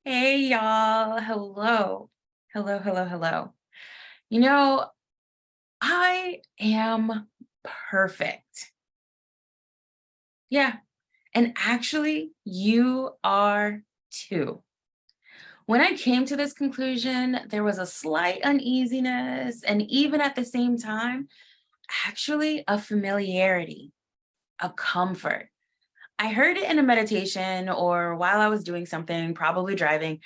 Hey y'all. Hello. Hello, hello, hello. You know, I am perfect. Yeah. And actually, you are too. When I came to this conclusion, there was a slight uneasiness and even at the same time, actually a familiarity, a comfort. I heard it in a meditation or while I was doing something, probably driving,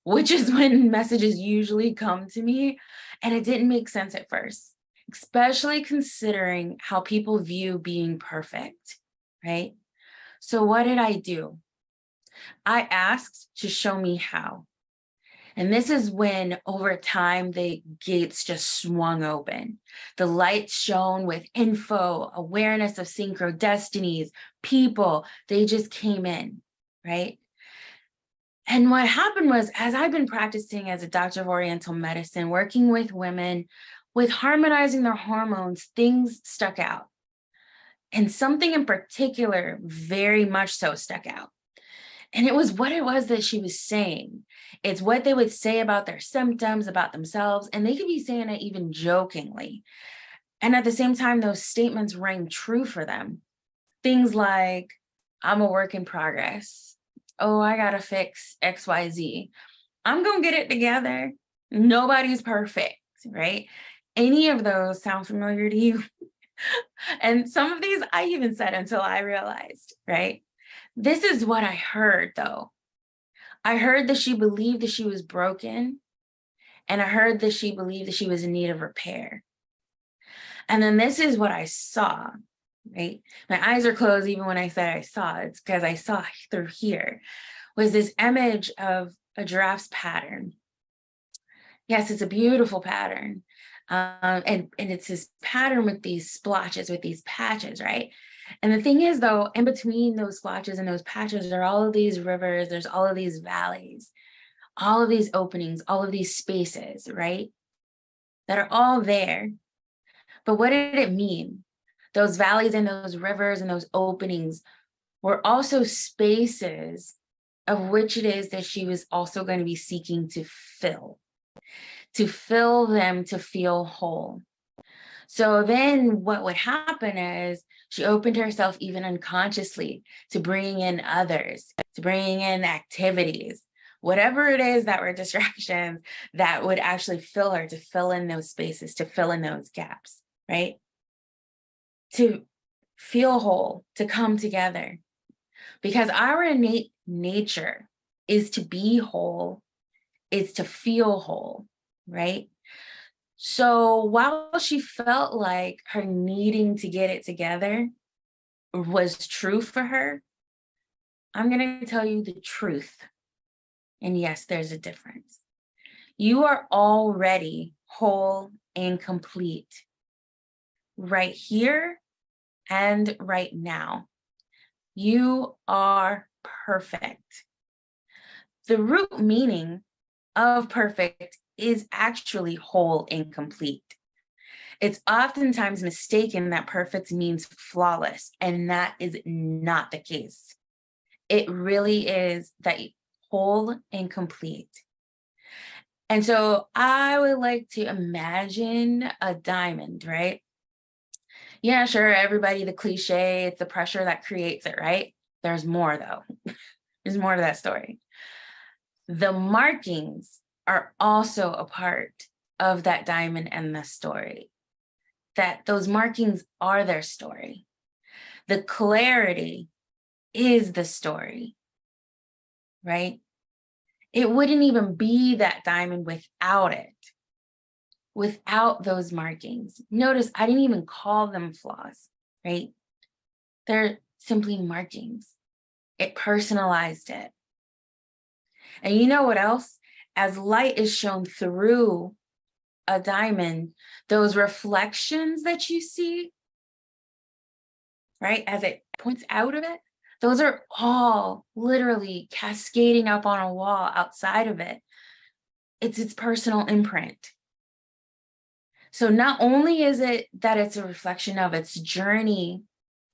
which is when messages usually come to me. And it didn't make sense at first, especially considering how people view being perfect, right? So, what did I do? I asked to show me how. And this is when, over time, the gates just swung open. The lights shone with info, awareness of synchro destinies, people, they just came in, right? And what happened was, as I've been practicing as a doctor of Oriental medicine, working with women with harmonizing their hormones, things stuck out. And something in particular, very much so, stuck out. And it was what it was that she was saying. It's what they would say about their symptoms, about themselves. And they could be saying it even jokingly. And at the same time, those statements rang true for them. Things like, I'm a work in progress. Oh, I got to fix XYZ. I'm going to get it together. Nobody's perfect, right? Any of those sound familiar to you? And some of these I even said until I realized, right? This is what I heard though. I heard that she believed that she was broken, and I heard that she believed that she was in need of repair. And then this is what I saw, right? My eyes are closed even when I said I saw. It's because I saw through here was this image of a giraffe's pattern. Yes, it's a beautiful pattern. And it's this pattern with these splotches, with these patches, right? And the thing is, though, in between those splotches and those patches are all of these rivers, there's all of these valleys, all of these openings, all of these spaces, right? That are all there. But what did it mean? Those valleys and those rivers and those openings were also spaces of which it is that she was also going to be seeking to fill them to feel whole. So then what would happen is she opened herself even unconsciously to bringing in others, to bringing in activities, whatever it is that were distractions that would actually fill her, to fill in those spaces, to fill in those gaps, right? To feel whole, to come together. Because our innate nature is to be whole, is to feel whole, right? So while she felt like her needing to get it together was true for her, I'm going to tell you the truth. And yes, there's a difference. You are already whole and complete right here and right now. You are perfect. The root meaning of perfect is actually whole and complete. It's oftentimes mistaken that perfect means flawless, and that is not the case. It really is that whole and complete. And so I would like to imagine a diamond, right? Yeah, sure, everybody, the cliche, it's the pressure that creates it, right? There's more though. There's more to that story. The markings are also a part of that diamond and the story. That those markings are their story. The clarity is the story, right? It wouldn't even be that diamond without it, without those markings. Notice I didn't even call them flaws, right? They're simply markings. It personalized it. And you know what else? As light is shown through a diamond, those reflections that you see, right, as it points out of it, those are all literally cascading up on a wall outside of it. It's its personal imprint. So not only is it that it's a reflection of its journey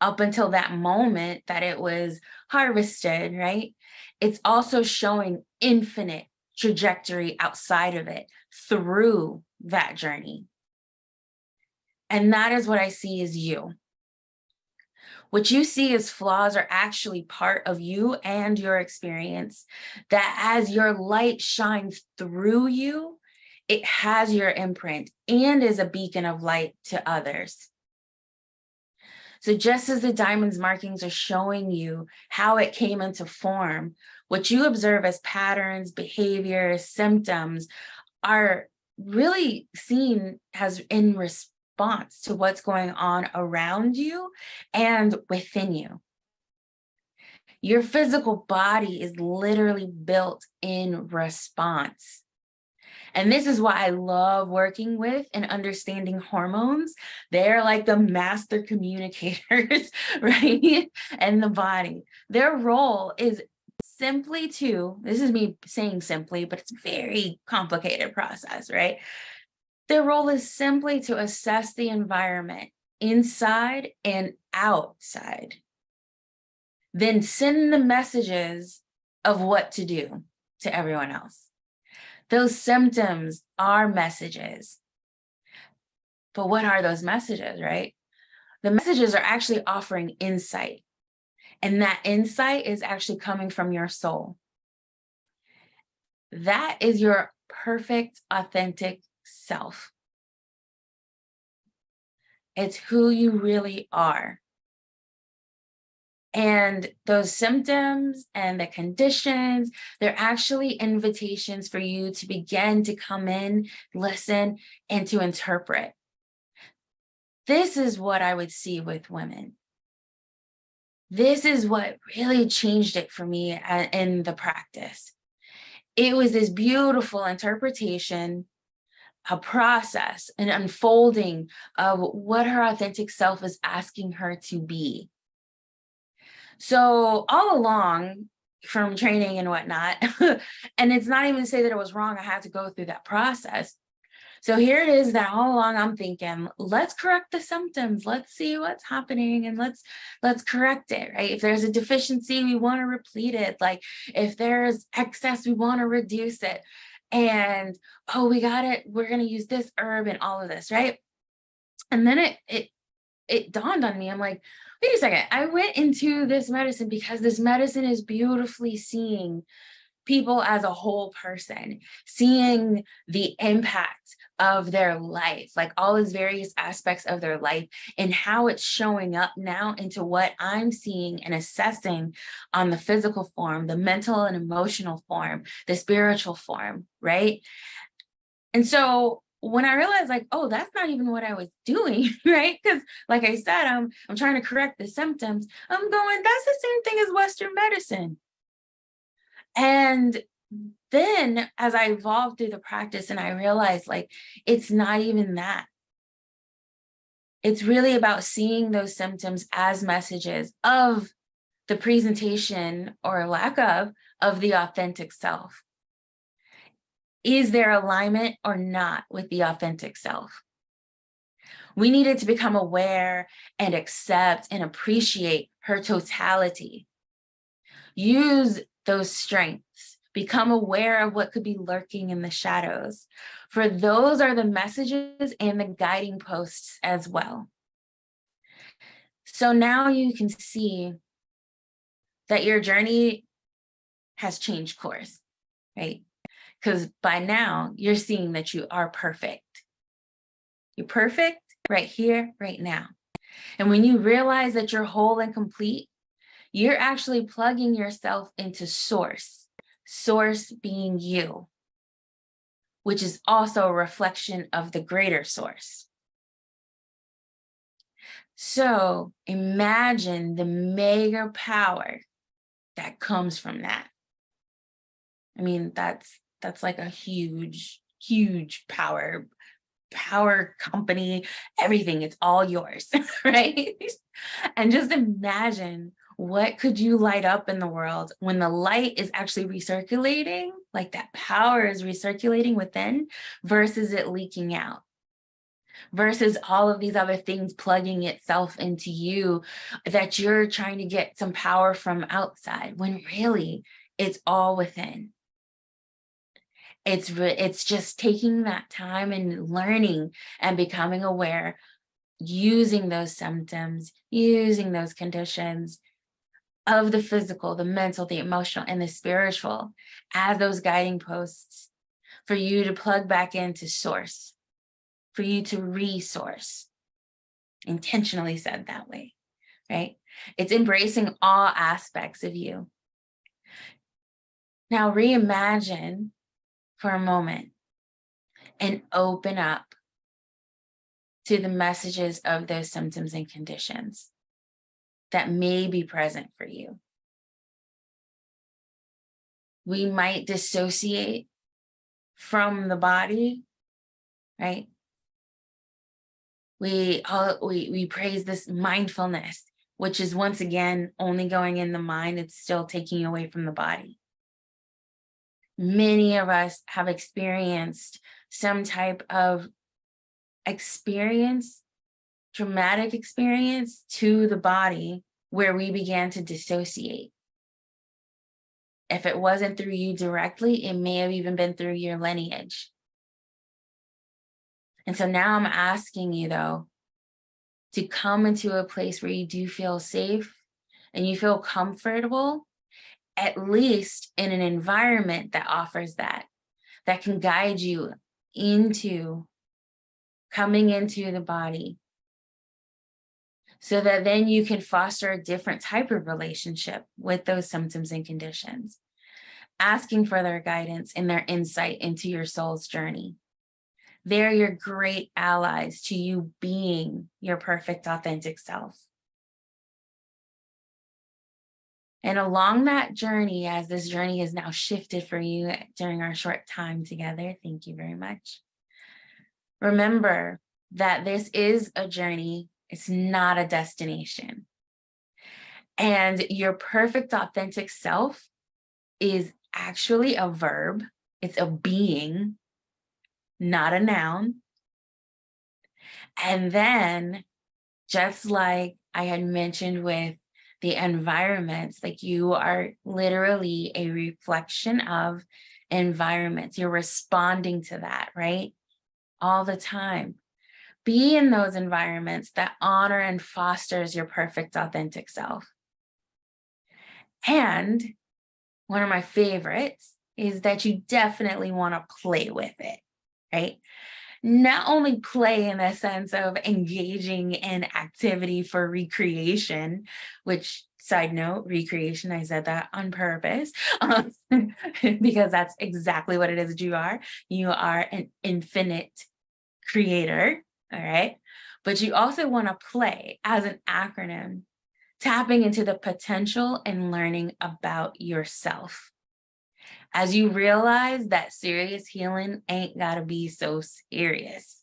up until that moment that it was harvested, right? It's also showing infinite trajectory outside of it through that journey. And that is what I see as you. What you see as flaws are actually part of you and your experience, that as your light shines through you, it has your imprint and is a beacon of light to others. So just as the diamond's markings are showing you how it came into form, what you observe as patterns, behaviors, symptoms are really seen as in response to what's going on around you and within you. Your physical body is literally built in response. And this is why I love working with and understanding hormones. They're like the master communicators, right? And the body. Their role is simply to, this is me saying simply, but it's a very complicated process, right? Their role is simply to assess the environment inside and outside, then send the messages of what to do to everyone else. Those symptoms are messages. But what are those messages, right? The messages are actually offering insight. And that insight is actually coming from your soul. That is your perfect, authentic self. It's who you really are. And those symptoms and the conditions, they're actually invitations for you to begin to come in, listen, and to interpret. This is what I would see with women. This is what really changed it for me in the practice. It was this beautiful interpretation, a process, an unfolding of what her authentic self is asking her to be. So all along from training and whatnot, and it's not even to say that it was wrong, I had to go through that process. So here it is that all along I'm thinking, let's correct the symptoms. Let's see what's happening and let's correct it, right? If there's a deficiency, we want to replete it. Like if there's excess, we want to reduce it. And, oh, we got it. We're going to use this herb and all of this, right? And then it dawned on me. I'm like, wait a second. I went into this medicine because this medicine is beautifully seeing people as a whole person, seeing the impact of their life, like all these various aspects of their life and how it's showing up now into what I'm seeing and assessing on the physical form, the mental and emotional form, the spiritual form, right? And so when I realized like, oh, that's not even what I was doing, right? Because like I said, I'm trying to correct the symptoms. I'm going, that's the same thing as Western medicine. And then as I evolved through the practice and I realized like, it's not even that. It's really about seeing those symptoms as messages of the presentation or lack of the authentic self. Is there alignment or not with the authentic self? We needed to become aware and accept and appreciate her totality. Use those strengths. Become aware of what could be lurking in the shadows. For those are the messages and the guiding posts as well. So now you can see that your journey has changed course, right? Because by now you're seeing that you are perfect. You're perfect right here, right now. And when you realize that you're whole and complete, you're actually plugging yourself into source, source being you, which is also a reflection of the greater source. So imagine the mega power that comes from that. I mean, that's like a huge, huge power company, everything, it's all yours, right? And just imagine what could you light up in the world when the light is actually recirculating, like that power is recirculating within versus it leaking out. versus all of these other things plugging itself into you that you're trying to get some power from outside, when really it's all within. It's just taking that time and learning and becoming aware, using those symptoms, using those conditions of the physical, the mental, the emotional, and the spiritual as those guiding posts for you to plug back into source, for you to resource. Intentionally said that way, right? It's embracing all aspects of you. Now reimagine for a moment and open up to the messages of those symptoms and conditions that may be present for you. We might dissociate from the body, right? We praise this mindfulness, which is once again only going in the mind. It's still taking you away from the body. Many of us have experienced some type of experience, traumatic experience to the body, where we began to dissociate. If it wasn't through you directly, it may have even been through your lineage. And so now I'm asking you, though, to come into a place where you do feel safe and you feel comfortable, at least in an environment that offers that can guide you into coming into the body, so that then you can foster a different type of relationship with those symptoms and conditions, asking for their guidance and their insight into your soul's journey. They're your great allies to you being your perfect, authentic self. And along that journey, as this journey is now shifted for you during our short time together, thank you very much. Remember that this is a journey. It's not a destination. And your perfect, authentic self is actually a verb. It's a being, not a noun. And then, just like I had mentioned with the environments, like you are literally a reflection of environments. You're responding to that, right? All the time. Be in those environments that honor and fosters your perfect, authentic self. And one of my favorites is that you definitely want to play with it, right? Not only play in the sense of engaging in activity for recreation, which, side note, recreation, I said that on purpose, because that's exactly what it is that you are. You are an infinite creator, all right? But you also want to play as an acronym, tapping into the potential and learning about yourself. As you realize that serious healing ain't gotta be so serious.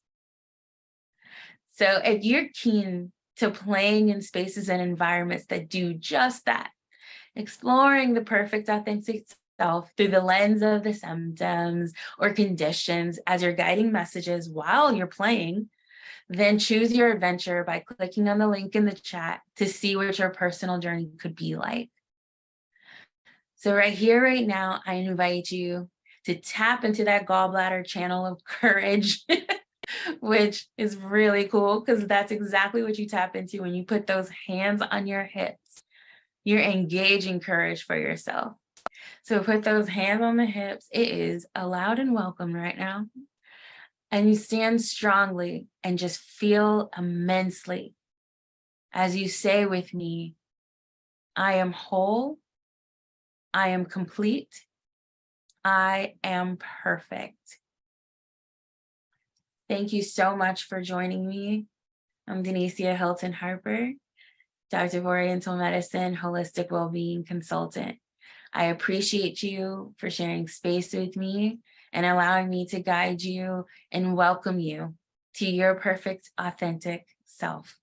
So if you're keen to playing in spaces and environments that do just that, exploring the perfect authentic self through the lens of the symptoms or conditions as your guiding messages while you're playing, then choose your adventure by clicking on the link in the chat to see what your personal journey could be like. So right here, right now, I invite you to tap into that gallbladder channel of courage, which is really cool because that's exactly what you tap into when you put those hands on your hips. You're engaging courage for yourself. So put those hands on the hips. It is allowed and welcome right now. And you stand strongly and just feel immensely as you say with me, I am whole. I am complete. I am perfect. Thank you so much for joining me. I'm Hilton Harper, Doctor of Oriental Medicine, Holistic Wellbeing Consultant. I appreciate you for sharing space with me and allowing me to guide you and welcome you to your perfect, authentic self.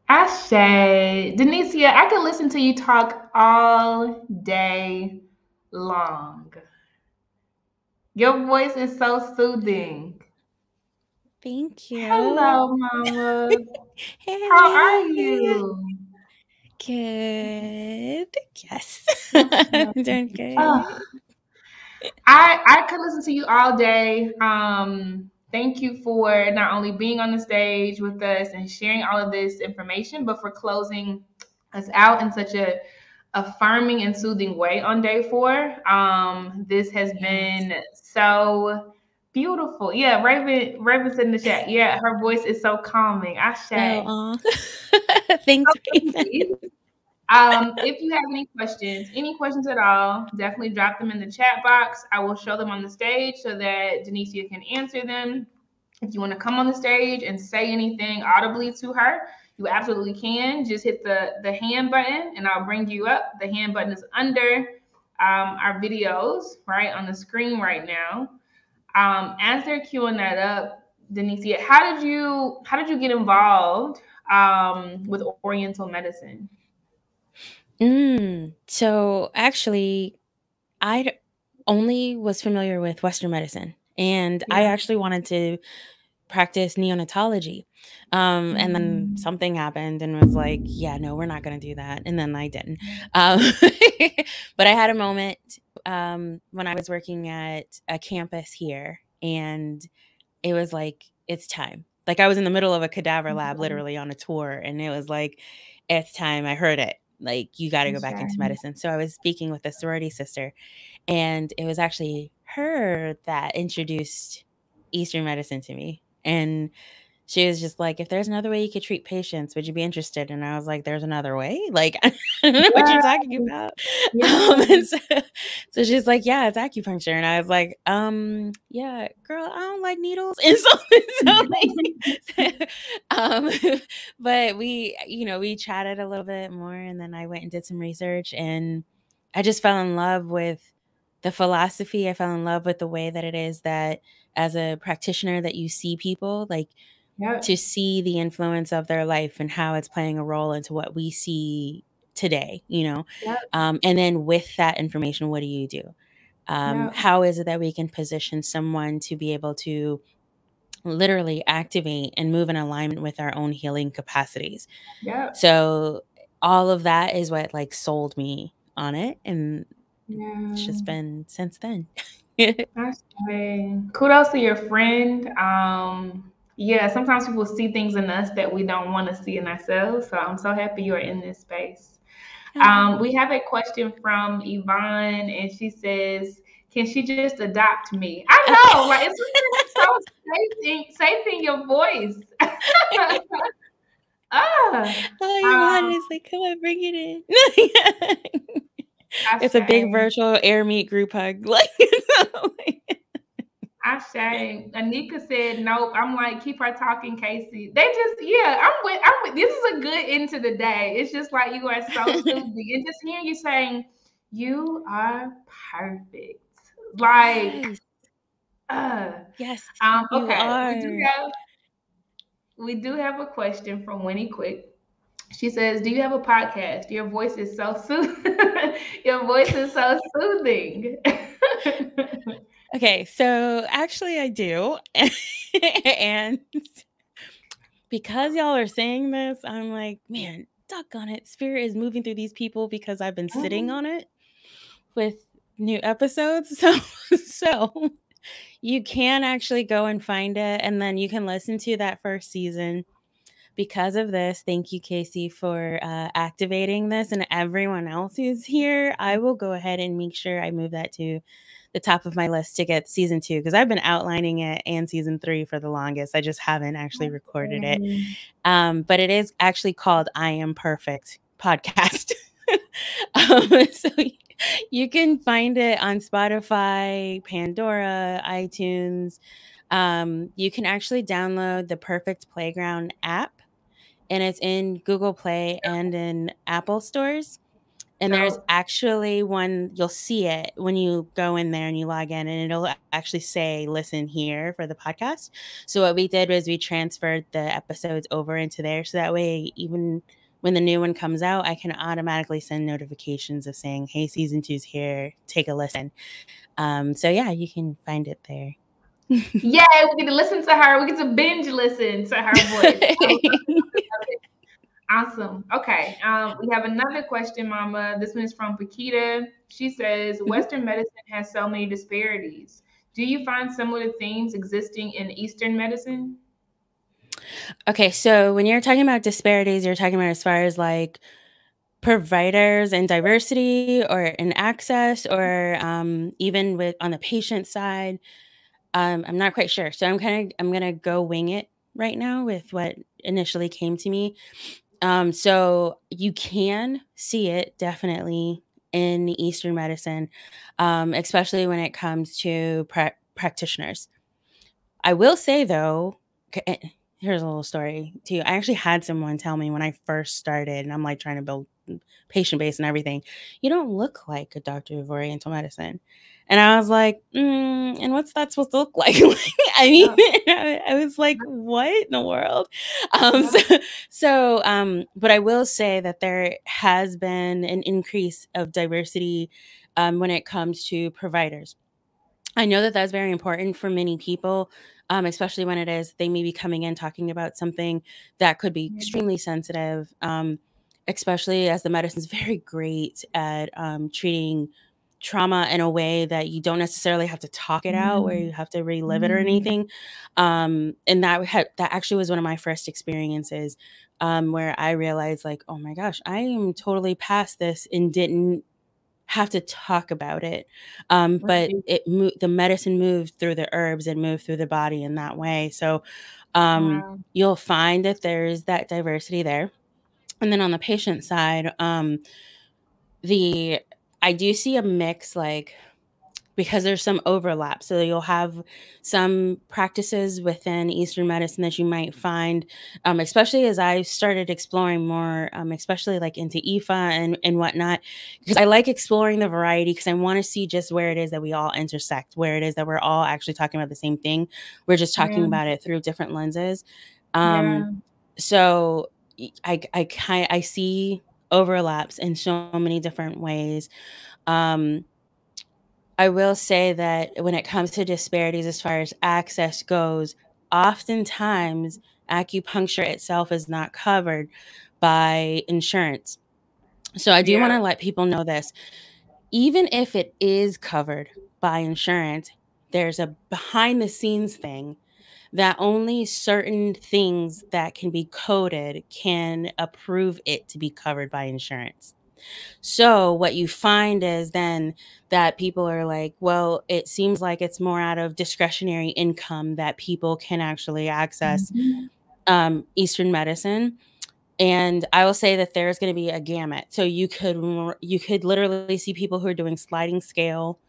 Ashe. Denicia, I could listen to you talk all day long. Your voice is so soothing. Thank you. Hello, Mama. How are Hey. you? Good. Yes. Awesome. Doing Oh, good. I could listen to you all day. Thank you for not only being on the stage with us and sharing all of this information, but for closing us out in such a affirming and soothing way on day 4. This has Yes. been so beautiful. Yeah, Raven's in the chat. Yeah, her voice is so calming. I Oh, say. thanks, Raven. If you have any questions at all, definitely drop them in the chat box. I will show them on the stage so that Denicia can answer them. If you want to come on the stage and say anything audibly to her, you absolutely can. Just hit the hand button and I'll bring you up. The hand button is under our videos, right on the screen right now. As they're queuing that up, Denicia, how did you get involved with Oriental medicine? So actually, I only was familiar with Western medicine, and I Yeah. actually wanted to practice neonatology. And then Mhm. something happened and was like, yeah, no, we're not going to do that. And then I didn't. Um, but I had a moment when I was working at a campus here, and it was like, it's time. Like I was in the middle of a cadaver lab, literally on a tour, and it was like, it's time. I heard it. Like, you got to go back into Okay. medicine. So I was speaking with a sorority sister, and it was actually her that introduced Eastern medicine to me. And she was just like, if there's another way you could treat patients, would you be interested? And I was like, there's another way? Like, I don't know what Yeah, you're talking about. yeah, And so she's like, yeah, it's acupuncture. And I was like, yeah, girl, I don't like needles. And like, but we chatted a little bit more, and then I went and did some research, and I just fell in love with the philosophy. I fell in love with the way that it is that as a practitioner that you see people, like, yeah, to see the influence of their life and how it's playing a role into what we see today, yeah, and then with that information, what do you do? yeah, How is it that we can position someone to be able to literally activate and move in alignment with our own healing capacities? yeah, So all of that is what like sold me on it, and it's yeah. just been since then. I say kudos to your friend. Yeah, sometimes people see things in us that we don't want to see in ourselves. So I'm so happy you're in this space. Oh. We have a question from Yvonne, and she says, "Can she just adopt me?" Uh, I know, like it's so safe in your voice. Ah, all you um, wanted is like, come on, bring it in. I It's a big say. virtual air meet group hug. Like, I say, Anika said nope. I'm like, keep her talking, Casey. They just, yeah, I'm with. This is a good end to the day. It's just like you are so soothing, and just hearing you saying, "You are perfect." Like, yes, uh, yes, you okay, are. we do have a question from Winnie Quick. She says, "Do you have a podcast? Your voice is so soothing. Your voice is so soothing." Okay, so actually, I do. And because y'all are saying this, I'm like, man, doggone it. Spirit is moving through these people because I've been sitting on it with new episodes. So you can actually go and find it, and then you can listen to that first season. Because of this, thank you, Casey, for activating this, and everyone else who's here. I will go ahead and make sure I move that to the top of my list to get season 2, because I've been outlining it and season 3 for the longest. I just haven't actually recorded it. But it is actually called I Am Perfect podcast. So you can find it on Spotify, Pandora, iTunes. You can actually download the Perfect Playground app, and it's in Google Play and in Apple stores. And there's So, actually one, you'll see it when you go in there and you log in, and it'll actually say, listen here for the podcast. So what we did was we transferred the episodes over into there. So that way, even when the new one comes out, I can automatically send notifications of saying, hey, season 2's here, take a listen. So yeah, you can find it there. Yeah, we get to listen to her. We get to binge listen to her voice. I love it. Awesome. Okay. We have another question, Mama. This one is from Paquita. She says, Western medicine has so many disparities. Do you find similar themes existing in Eastern medicine? Okay, so when you're talking about disparities, you're talking about as far as like providers and diversity or in access or even with on the patient side. I'm not quite sure. So I'm gonna go wing it right now with what initially came to me. So you can see it definitely in Eastern medicine, especially when it comes to practitioners. I will say though, here's a little story to you. I actually had someone tell me when I first started, and I'm like trying to build patient base and everything, you don't look like a doctor of Oriental medicine. And I was like, and what's that supposed to look like? I mean, I was like, what in the world? But I will say that there has been an increase of diversity when it comes to providers. I know that that's very important for many people, especially when it is they may be coming in talking about something that could be extremely sensitive, especially as the medicine is very great at treating trauma in a way that you don't necessarily have to talk it out, where you have to relive it or anything. And that actually was one of my first experiences where I realized, like, oh my gosh, I am totally past this and didn't have to talk about it. But the medicine moved through the herbs and moved through the body in that way. So you'll find that there's that diversity there. And then on the patient side, I do see a mix, like, because there's some overlap. So you'll have some practices within Eastern medicine that you might find, especially as I started exploring more, especially like into IFA and whatnot, because I like exploring the variety because I want to see just where it is that we all intersect, where it is that we're all actually talking about the same thing. We're just talking about it through different lenses. So I see overlaps in so many different ways. I will say that when it comes to disparities as far as access goes, oftentimes acupuncture itself is not covered by insurance. So I do want to let people know this. Even if it is covered by insurance, there's a behind the scenes thing that only certain things that can be coded can approve it to be covered by insurance. So what you find is then that people are like, well, it seems like it's more out of discretionary income that people can actually access Eastern medicine. And I will say that there's going to be a gamut. So you could literally see people who are doing sliding scale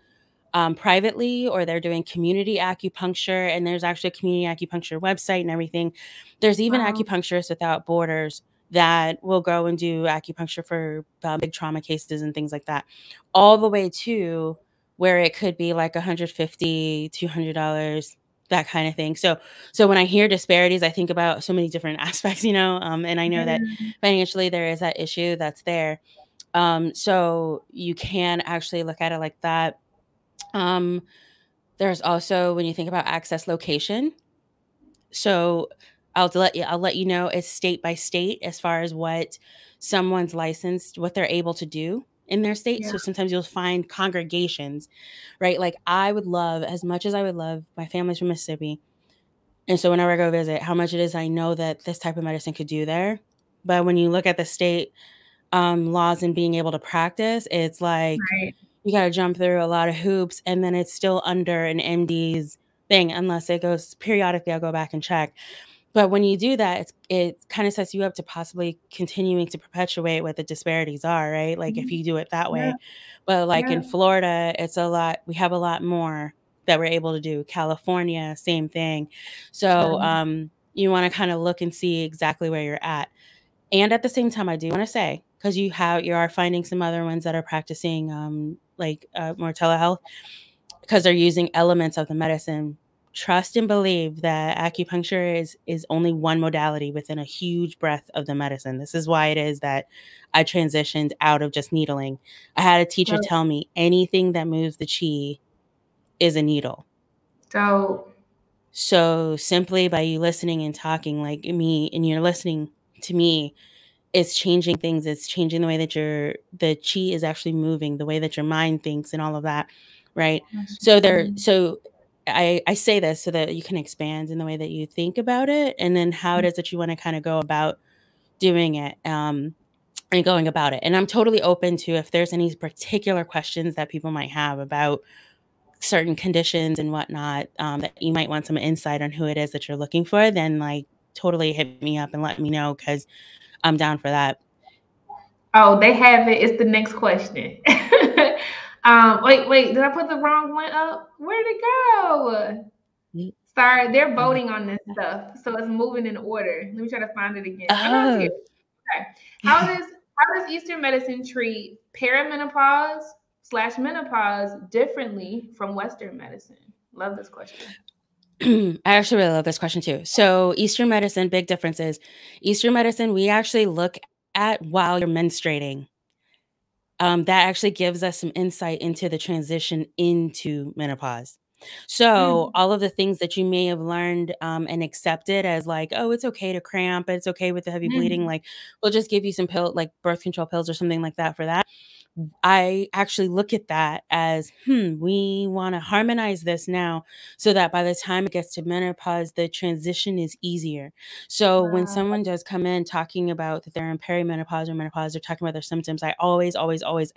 privately, or they're doing community acupuncture, and there's actually a community acupuncture website and everything. There's even acupuncturists without borders that will go and do acupuncture for big trauma cases and things like that, all the way to where it could be like $150, $200, that kind of thing. So when I hear disparities, I think about so many different aspects, and I know that financially there is that issue that's there. So you can actually look at it like that. There's also, when you think about access location, so I'll let you know it's state by state as far as what someone's licensed, what they're able to do in their state. So sometimes you'll find congregations, right? Like I would love, as much as I would love, my family's from Mississippi. And so whenever I go visit, how much it is I know that this type of medicine could do there. But when you look at the state laws and being able to practice, it's like you got to jump through a lot of hoops, and then it's still under an MD's thing unless it goes periodically. I'll go back and check. But when you do that, it kind of sets you up to possibly continuing to perpetuate what the disparities are, right? Like if you do it that way. But like in Florida, it's a lot. We have a lot more that we're able to do. California, same thing. So you want to kind of look and see exactly where you're at. And at the same time, I do want to say, because you are finding some other ones that are practicing more telehealth, because they're using elements of the medicine trust and believe that acupuncture is only one modality within a huge breadth of the medicine. This is why it is that I transitioned out of just needling. I had a teacher tell me anything that moves the chi is a needle. So simply by you listening and talking like me, and you're listening to me, it's changing things. It's changing the way that the chi is actually moving, the way that your mind thinks and all of that. Right. So I say this so that you can expand in the way that you think about it, and then how it is that you want to kind of go about doing it, and going about it. And I'm totally open to if there's any particular questions that people might have about certain conditions and whatnot, that you might want some insight on who it is that you're looking for, then like totally hit me up and let me know, because I'm down for that. Oh, they have it. It's the next question. Wait, did I put the wrong one up? Where'd it go? Sorry, they're voting on this stuff, so it's moving in order. Let me try to find it again. Oh, no, it's here. Okay. How does Eastern medicine treat perimenopause/menopause differently from Western medicine? Love this question. I actually really love this question too. So Eastern medicine, big differences. Eastern medicine, we actually look at while you're menstruating. That actually gives us some insight into the transition into menopause. So all of the things that you may have learned, and accepted as like, oh, it's okay to cramp, it's okay with the heavy bleeding, like we'll just give you some like birth control pills or something like that for that. I actually look at that as, we want to harmonize this now so that by the time it gets to menopause, the transition is easier. So when someone does come in talking about that they're in perimenopause or menopause, they're talking about their symptoms, I always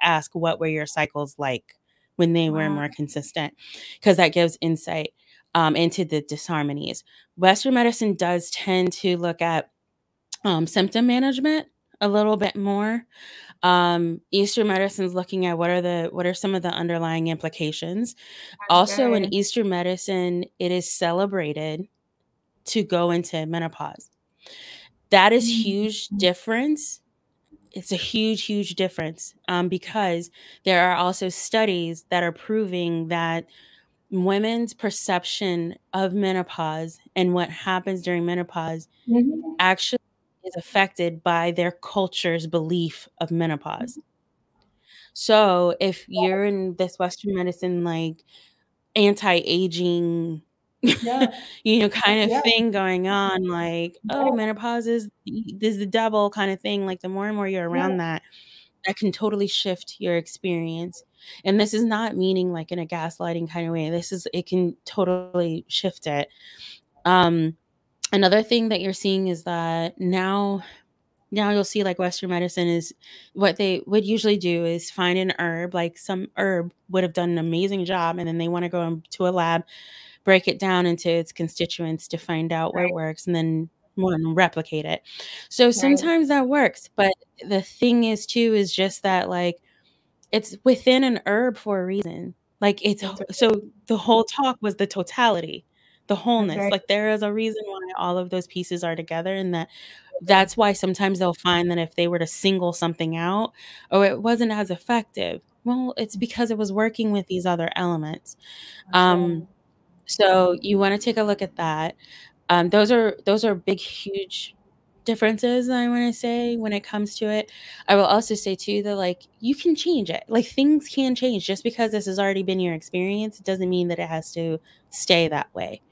ask, what were your cycles like when they were more consistent? Because that gives insight into the disharmonies. Western medicine does tend to look at symptom management a little bit more. Eastern medicine's looking at what are some of the underlying implications. Also in Eastern medicine, it is celebrated to go into menopause. That is huge difference. It's a huge difference, because there are also studies that are proving that women's perception of menopause and what happens during menopause actually is affected by their culture's belief of menopause. So if you're in this Western medicine, like anti-aging, kind of thing going on, like, oh, menopause is the devil kind of thing. Like the more and more you're around that can totally shift your experience. And this is not meaning like in a gaslighting kind of way. It can totally shift it. Another thing that you're seeing is that now you'll see like Western medicine is what they would usually do is find an herb, like some herb would have done an amazing job, and then they want to go to a lab, break it down into its constituents to find out what works, and then want to replicate it. So sometimes that works, but the thing is too is just that like it's within an herb for a reason. Like so the whole talk was the totality, the wholeness. Like there is a reason why all of those pieces are together, and that's why sometimes they'll find that if they were to single something out, or it wasn't as effective, well, it's because it was working with these other elements. So you want to take a look at that. Those are big, huge differences, I want to say, when it comes to it. I will also say too that like you can change it. Like things can change. Just because this has already been your experience, it doesn't mean that it has to stay that way.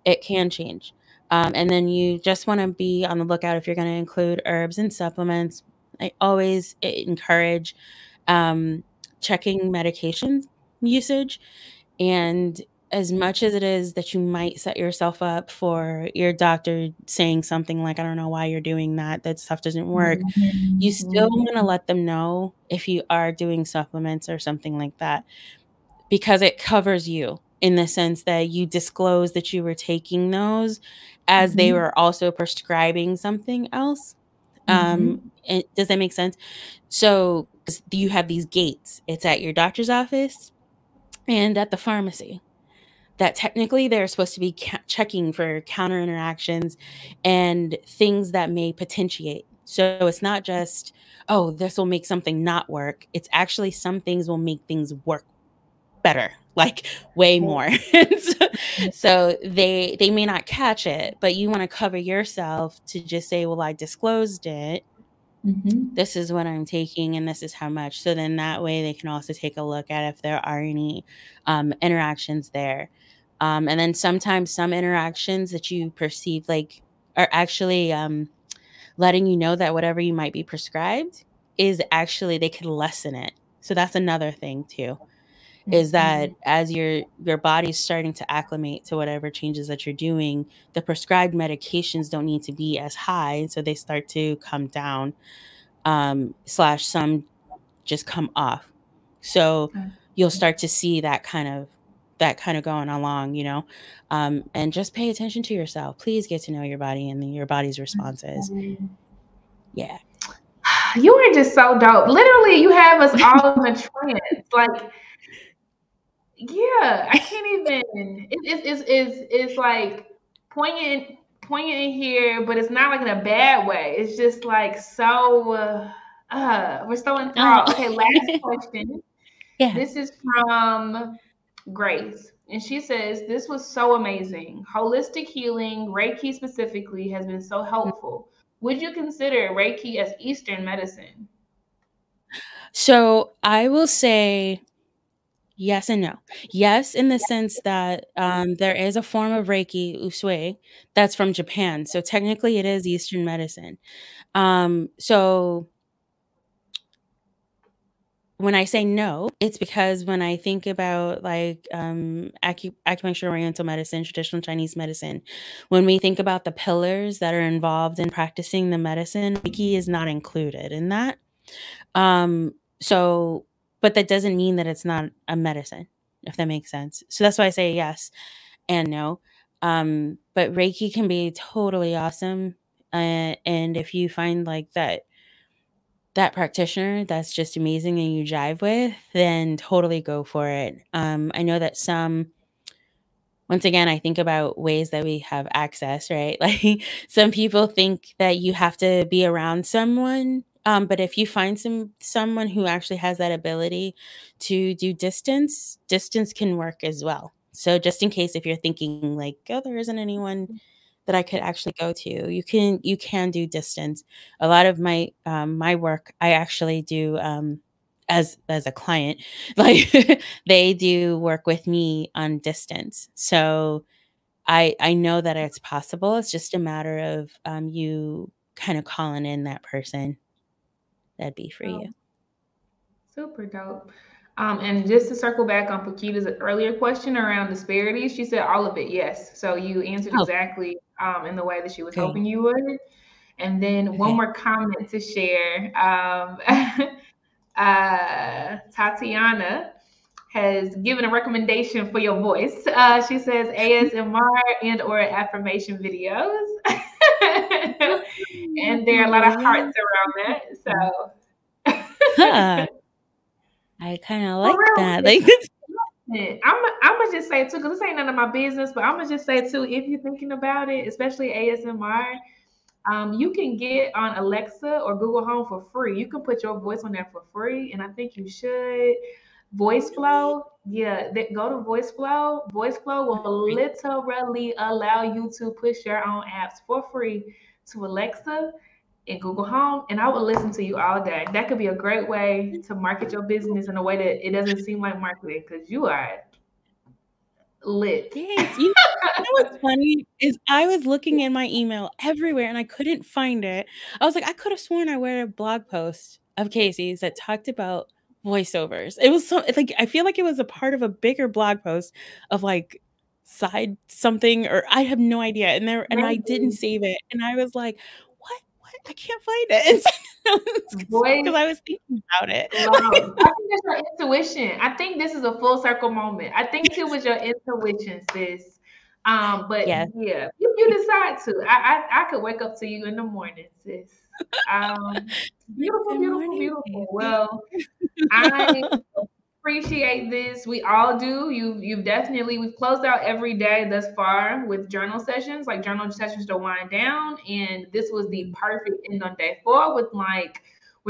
It can change. And then you just want to be on the lookout if you're going to include herbs and supplements. I always encourage checking medication usage. And as much as it is that you might set yourself up for your doctor saying something like, I don't know why you're doing that, that stuff doesn't work, you still want to let them know if you are doing supplements or something like that, because it covers you in the sense that you disclose that you were taking those as they were also prescribing something else. Does that make sense? So you have these gates. It's at your doctor's office and at the pharmacy, that technically they're supposed to be checking for counter interactions and things that may potentiate. So it's not just, oh, this will make something not work. It's actually some things will make things work better, like way more. So they may not catch it, but you want to cover yourself to just say, well, I disclosed it. This is what I'm taking and this is how much. So then that way they can also take a look at if there are any interactions there. And then sometimes some interactions that you perceive like are actually letting you know that whatever you might be prescribed is actually, they could lessen it. So that's another thing too, is that as your body's starting to acclimate to whatever changes that you're doing, the prescribed medications don't need to be as high. So they start to come down, slash some just come off. So you'll start to see that kind of going along, you know, and just pay attention to yourself. Please get to know your body and your body's responses. Yeah. You are just so dope. Literally, you have us all in a trance. Like, yeah, I can't even. It's like poignant in here, but it's not like in a bad way. It's just like so. We're so enthralled. Okay, last question. Yeah. This is from Grace, and she says, "This was so amazing. Holistic healing, Reiki specifically, has been so helpful. Would you consider Reiki as Eastern medicine?" So I will say yes and no. Yes, in the sense that there is a form of Reiki, Usui, that's from Japan. So technically it is Eastern medicine. So when I say no, it's because when I think about like acupuncture, Oriental medicine, traditional Chinese medicine, when we think about the pillars that are involved in practicing the medicine, Reiki is not included in that. So, but that doesn't mean that it's not a medicine, if that makes sense. So that's why I say yes and no. But Reiki can be totally awesome. And if you find like that practitioner that's just amazing and you jive with, then totally go for it. I know that once again, I think about ways that we have access, right? Like some people think that you have to be around someone. But if you find someone who actually has that ability to do distance can work as well. So just in case if you're thinking like, oh, there isn't anyone that I could actually go to, you can do distance. A lot of my my work I actually do as a client, like they do work with me on distance. So I know that it's possible. It's just a matter of you kind of calling in that person that'd be for you. Super dope. And just to circle back on Pakita's earlier question around disparities, she said all of it, yes. So you answered Oh, exactly in the way that she was great. hoping you would. And then one Okay. more comment to share. Tatiana has given a recommendation for your voice. She says ASMR and or affirmation videos. And there are a lot of hearts around that. So I kind of for like real, that. Like, I'm gonna just say too, because this ain't none of my business, but I'm gonna just say too, if you're thinking about it, especially ASMR, you can get on Alexa or Google Home for free. You can put your voice on there for free, and I think you should. Voice Flow, yeah, go to Voice Flow. Voice Flow will literally allow you to push your own apps for free to Alexa and Google Home, and I would listen to you all day. That could be a great way to market your business in a way that it doesn't seem like marketing because you are lit. thanks. You know what's funny is I was looking in my email everywhere and I couldn't find it. I was like, I could have sworn I read a blog post of Casey's that talked about voiceovers. It was so like I feel like it was a part of a bigger blog post of like side something, or I have no idea. And I didn't save it. And I was like, what? I can't find it. Voice Because I was thinking about it. Flow. I think that's your intuition. I think this is a full circle moment. I think it was your intuition, sis. But Yes. yeah, if you decide to, I could wake up to you in the morning, sis. Beautiful, Good beautiful, morning, beautiful. Casey. Well, I appreciate this. We all do. You've definitely we've closed out every day thus far with journal sessions, like journal sessions to wind down. And this was the perfect end on day 4 with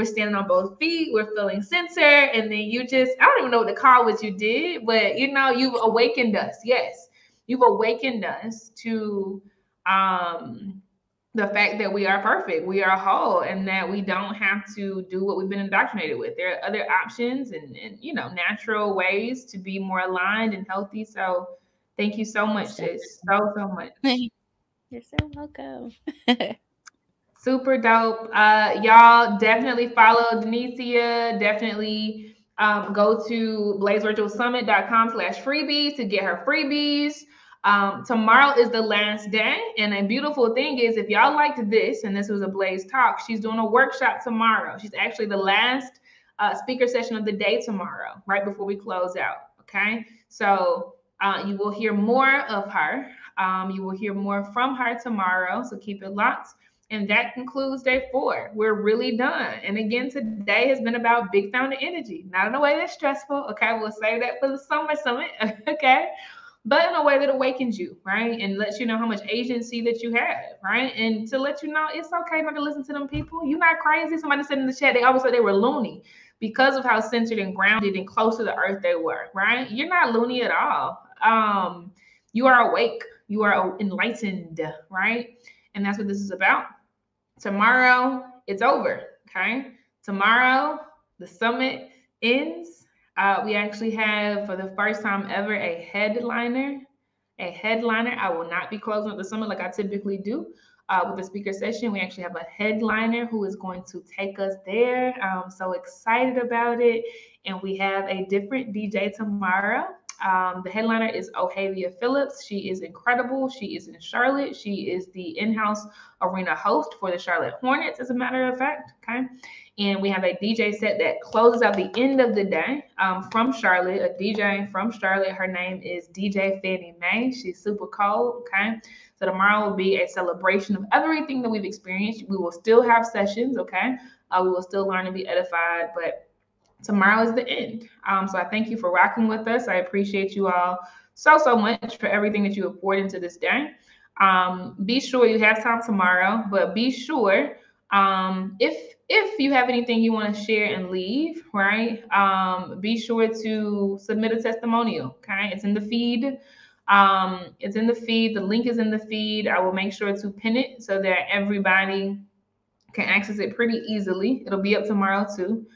we're standing on both feet, we're feeling centered, and then you just, I don't even know what to call what you did, but you know, you've awakened us. Yes, you've awakened us to the fact that we are perfect, we are whole, and that we don't have to do what we've been indoctrinated with. There are other options and you know, natural ways to be more aligned and healthy. So thank you so much, sis. So much. You're so welcome. Super dope. Y'all definitely follow Denicia. Definitely go to blazevirtualsummit.com/freebies to get her freebies. Tomorrow is the last day. And a beautiful thing is, if y'all liked this, and this was a Blaze talk, she's doing a workshop tomorrow. She's actually the last speaker session of the day tomorrow, right before we close out. Okay. So you will hear more of her. You will hear more from her tomorrow. So keep it locked. And that concludes day 4. We're really done. And again, today has been about big fountain energy, not in a way that's stressful. Okay, we'll save that for the summer summit. Okay, but in a way that awakens you, right? And lets you know how much agency that you have, right? And to let you know it's okay not to listen to them people. You're not crazy. Somebody said in the chat, they always said they were loony because of how centered and grounded and close to the earth they were, right? You're not loony at all. You are awake. You are enlightened, right? And that's what this is about. Tomorrow, it's over. Okay. Tomorrow, the summit ends. We actually have, for the first time ever, a headliner. I will not be closing up the summit like I typically do with the speaker session. We actually have a headliner who is going to take us there. I'm so excited about it. And we have a different DJ tomorrow. The headliner is Ohavia Phillips. She is incredible. She is in Charlotte. She is the in-house arena host for the Charlotte Hornets, as a matter of fact. Okay. And we have a DJ set that closes out the end of the day from Charlotte, a DJ from Charlotte. Her name is DJ Fannie Mae. She's super cold. Okay. So tomorrow will be a celebration of everything that we've experienced. We will still have sessions. Okay. We will still learn and be edified, but tomorrow is the end. So I thank you for rocking with us. I appreciate you all so much for everything that you have poured into this day. Be sure you have time tomorrow, but be sure if you have anything you want to share and leave, right? Be sure to submit a testimonial. Okay, it's in the feed. It's in the feed. The link is in the feed. I will make sure to pin it so that everybody can access it pretty easily. It'll be up tomorrow too.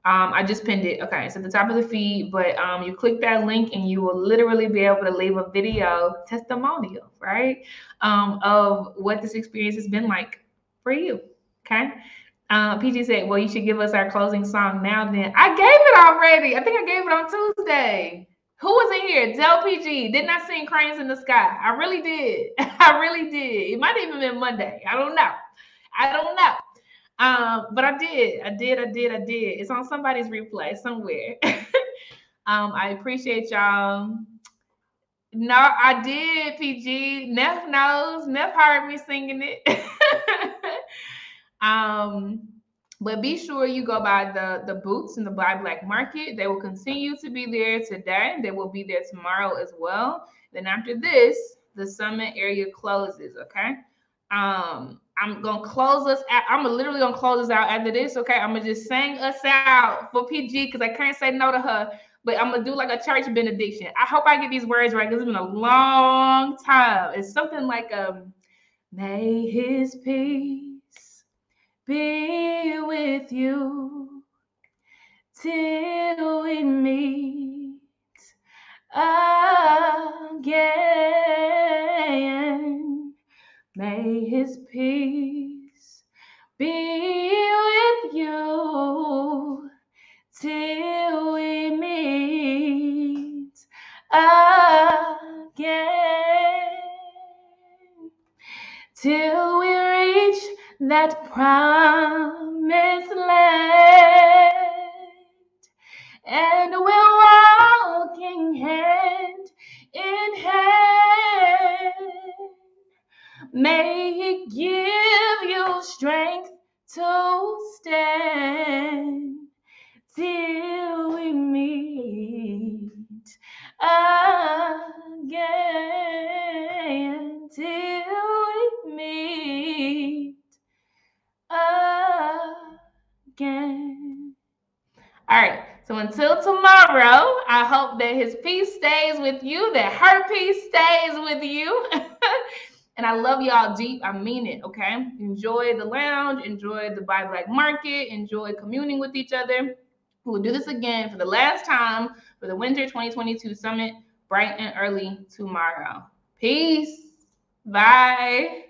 I just pinned it. Okay, it's at the top of the feed, but you click that link and you will literally be able to leave a video testimonial, right? Of what this experience has been like for you. Okay. PG said, well, you should give us our closing song now then. I gave it already. I think I gave it on Tuesday. Who was in here? Del PG. Didn't I sing Cranes in the Sky? I really did. I really did. It might have even been Monday. I don't know. But I did. It's on somebody's replay somewhere. I appreciate y'all. No, I did, PG. Neff knows. Neff heard me singing it. But be sure you go by the booths in the Black Market. They will continue to be there today. They will be there tomorrow as well. Then after this, the summit area closes, okay? I'm gonna close us out. I'm literally gonna close us out after this, okay? I'm gonna just sing us out for PG because I can't say no to her, but I'm gonna do like a church benediction. I hope I get these words right because it's been a long time. It's something like may his peace be with you till we meet again. May his peace be with you till we meet again. Till we reach that promised land. And we're walking hand in hand. May he give you strength to stand till we meet again. Till we meet again. until tomorrow, I hope that his peace stays with you, that her peace stays with you. And I love y'all deep. I mean it, okay? Enjoy the lounge, enjoy the Buy Black Market, enjoy communing with each other. We'll do this again for the last time for the Winter 2022 Summit, bright and early tomorrow. Peace. Bye.